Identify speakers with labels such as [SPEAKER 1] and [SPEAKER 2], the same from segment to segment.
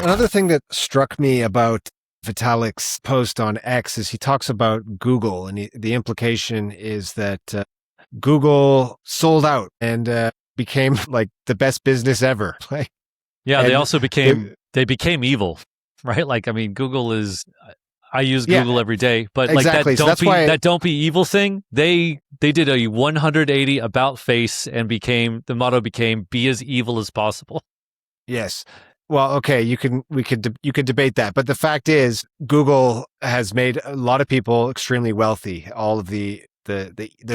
[SPEAKER 1] Another thing that struck me about Vitalik's post on X is he talks about Google, and the implication is that Google sold out and became like the best business ever.
[SPEAKER 2] Yeah, they also
[SPEAKER 1] the-
[SPEAKER 2] became evil, right? Like, I mean, Google is. I use
[SPEAKER 1] Yeah,
[SPEAKER 2] Google every day, but
[SPEAKER 1] exactly.
[SPEAKER 2] like
[SPEAKER 1] So that's why
[SPEAKER 2] that don't be evil thing. They did a 180 about face and the motto became be as evil as possible.
[SPEAKER 1] yes. Well, okay, you can debate that, but the fact is, Google has made a lot of people extremely wealthy. All of the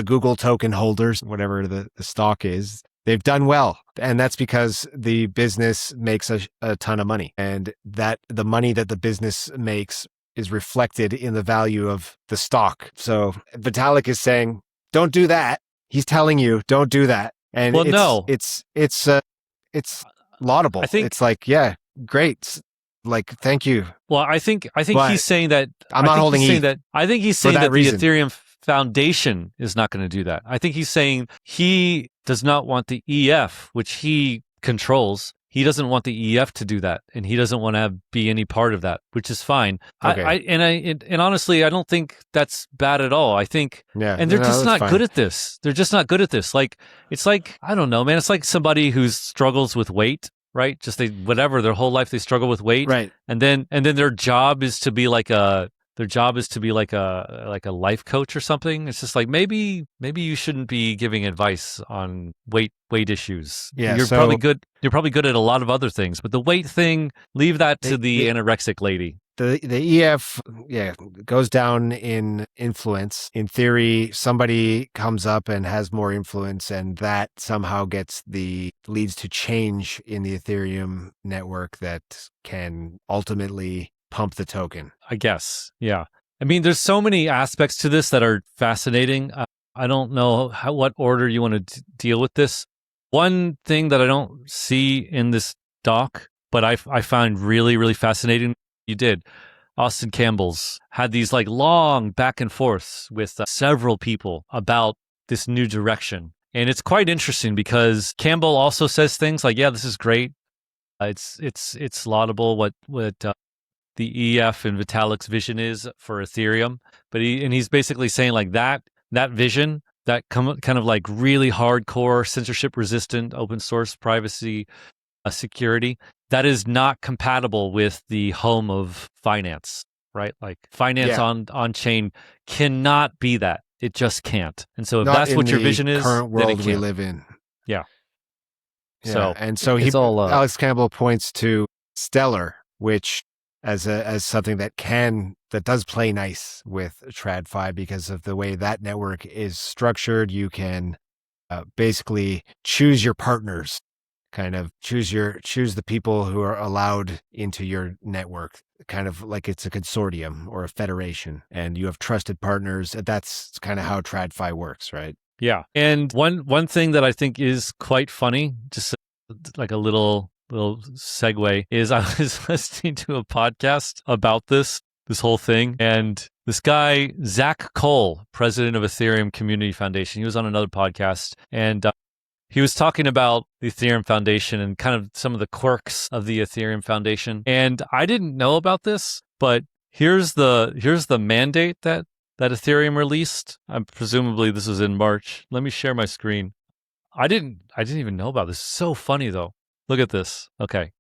[SPEAKER 1] Google token holders, whatever the stock is, they've done well, and that's because the business makes a ton of money, and that the money that the business makes is reflected in the value of the stock. So Vitalik is saying, "Don't do that." He's telling you, "Don't do that," and
[SPEAKER 2] Well,
[SPEAKER 1] it's laudable.
[SPEAKER 2] I think
[SPEAKER 1] it's like, yeah, great, like, thank you.
[SPEAKER 2] Well, I think
[SPEAKER 1] But
[SPEAKER 2] he's saying that.
[SPEAKER 1] I'm not holding ETH
[SPEAKER 2] I think he's
[SPEAKER 1] for
[SPEAKER 2] saying
[SPEAKER 1] that
[SPEAKER 2] that the
[SPEAKER 1] reason.
[SPEAKER 2] Ethereum Foundation is not going to do that. I think he's saying he does not want the EF, which he controls. He doesn't want the EF to do that, and he doesn't want to be any part of that, which is fine.
[SPEAKER 1] Okay.
[SPEAKER 2] And honestly, I don't think that's bad at all. I think,
[SPEAKER 1] Yeah,
[SPEAKER 2] and they're
[SPEAKER 1] no,
[SPEAKER 2] just
[SPEAKER 1] that's
[SPEAKER 2] not good at this. They're just not good at this. Like, it's like, I don't know, man. It's like somebody who struggles with weight, right? Just their whole life they struggle with weight,
[SPEAKER 1] Right.
[SPEAKER 2] And then their job is to be like a life coach or something. It's just like maybe you shouldn't be giving advice on weight issues.
[SPEAKER 1] Yeah,
[SPEAKER 2] You're
[SPEAKER 1] so-
[SPEAKER 2] probably good. You're probably good at a lot of other things, but the weight thing, leave that to the anorexic lady.
[SPEAKER 1] The EF, goes down in influence. In theory, somebody comes up and has more influence, and that somehow leads to change in the Ethereum network that can ultimately pump the token.
[SPEAKER 2] I guess. Yeah. I mean, there's so many aspects to this that are fascinating. I don't know what order you want to deal with this. One thing that I don't see in this doc, but I find really, really fascinating, Austin Campbell's had these like long back and forths with several people about this new direction. And it's quite interesting because Campbell also says things like, yeah, this is great. It's laudable what the EF and Vitalik's vision is for Ethereum, but he's basically saying like that vision, that kind of like really hardcore censorship resistant open source privacy security, that is not compatible with the home of finance, right? Like finance on chain cannot be that. It just can't. And so if
[SPEAKER 1] Not
[SPEAKER 2] that's
[SPEAKER 1] in
[SPEAKER 2] what your
[SPEAKER 1] the
[SPEAKER 2] vision is,
[SPEAKER 1] current
[SPEAKER 2] then it
[SPEAKER 1] world we
[SPEAKER 2] can't.
[SPEAKER 1] live in.
[SPEAKER 2] Yeah.
[SPEAKER 1] So Alex Campbell points to Stellar, which as something that does play nice with TradFi because of the way that network is structured. You can basically choose your partners, kind of choose the people who are allowed into your network, kind of like it's a consortium or a federation, and you have trusted partners. That's kind of how TradFi works, right?
[SPEAKER 2] Yeah. And one thing that I think is quite funny, just like a little segue, is I was listening to a podcast about this whole thing, and this guy, Zach Cole, president of Ethereum Community Foundation, he was on another podcast, and he was talking about the Ethereum Foundation and kind of some of the quirks of the Ethereum Foundation. And I didn't know about this, but here's the mandate that Ethereum released. Presumably this was in March. Let me share my screen. I didn't even know about this. It's so funny though. Look at this. Okay.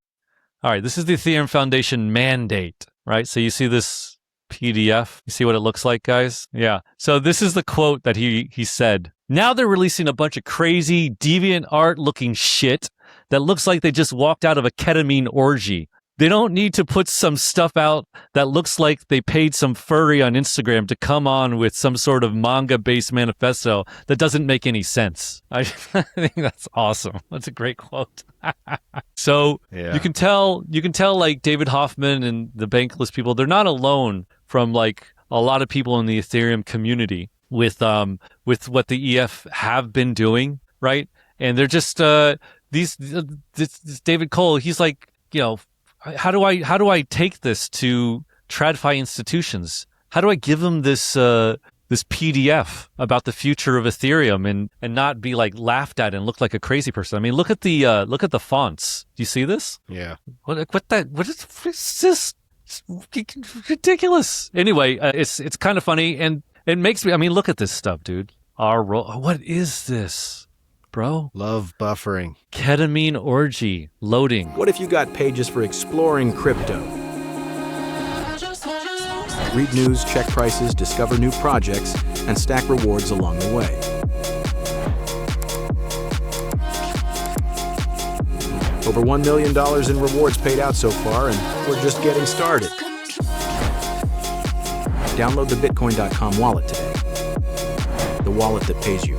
[SPEAKER 2] All right. This is the Ethereum Foundation mandate, right? So you see this PDF. You see what it looks like, guys? Yeah. So this is the quote that he said. Now they're releasing a bunch of crazy, deviant art looking shit that looks like they just walked out of a ketamine orgy. They don't need to put some stuff out that looks like they paid some furry on Instagram to come on with some sort of manga-based manifesto that doesn't make any sense. I think that's awesome. That's a great quote. So you can tell like David Hoffman and the Bankless people, they're not alone from like a lot of people in the Ethereum community with what the EF have been doing, right? And they're just this David Cole, he's like, you know, how do I take this to TradFi institutions? How do I give them this this PDF about the future of Ethereum and not be like laughed at and look like a crazy person. I mean, look at the fonts. Do you see this?
[SPEAKER 1] Yeah.
[SPEAKER 2] What is this? It's ridiculous. Anyway, it's kind of funny, and it makes me. I mean, look at this stuff, dude. What is this, bro?
[SPEAKER 1] Love buffering.
[SPEAKER 2] Ketamine orgy loading.
[SPEAKER 3] What if you got pages for exploring crypto? Read news, check prices, discover new projects, and stack rewards along the way. Over $1 million in rewards paid out so far, and we're just getting started. Download the Bitcoin.com wallet today. The wallet that pays you.